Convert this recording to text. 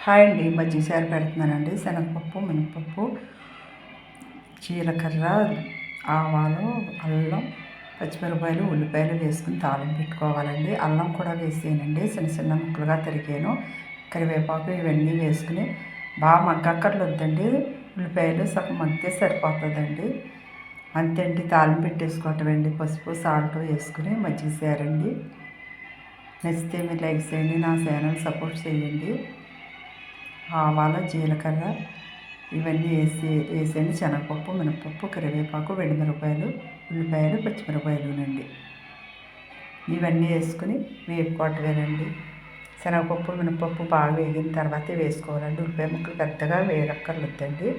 Hi అండి, మజ్జిగసారు పెడుతున్నానండి. శనగపప్పు, మినపప్పు, జీలకర్ర, ఆవాలు, అల్లం, పచ్చిమిరపకాయలు, ఉల్లిపాయలు వేసుకుని తాలింపు పెట్టుకోవాలండి. అల్లం కూడా వేసేయనండి, చిన్న చిన్న ముక్కలుగా తరిగాను. కరివేపాకు ఇవన్నీ వేసుకుని బాగా మగ్గక్కర్లేదండి. ఉల్లిపాయలు సగం మగ్గితే సరిపోతుందండి. అంతే అండి, తాలింపు పెట్టేసుకోవటమండి. పసుపు, సాల్ట్ వేసుకుని మజ్జిగసారండి. నచ్చితే మీరు లైక్ చేయండి, నా ఛానల్ సపోర్ట్ చేయండి. ఆవాలు, జీలకర్ర ఇవన్నీ వేసేయండి. శనగపప్పు, మినపప్పు, కరివేపాకు, మిరపకాయలు, ఉల్లిపాయలు, పచ్చిమిరపకాయలునండి. ఇవన్నీ వేసుకుని వేపుకోవటమేనండి. శనగపప్పు, మినపప్పు బాగా వేగిన తర్వాతే వేసుకోవాలండి. ఉల్లిపాయ ముక్కలు పెద్దగా వేగక్కర్లేదండి.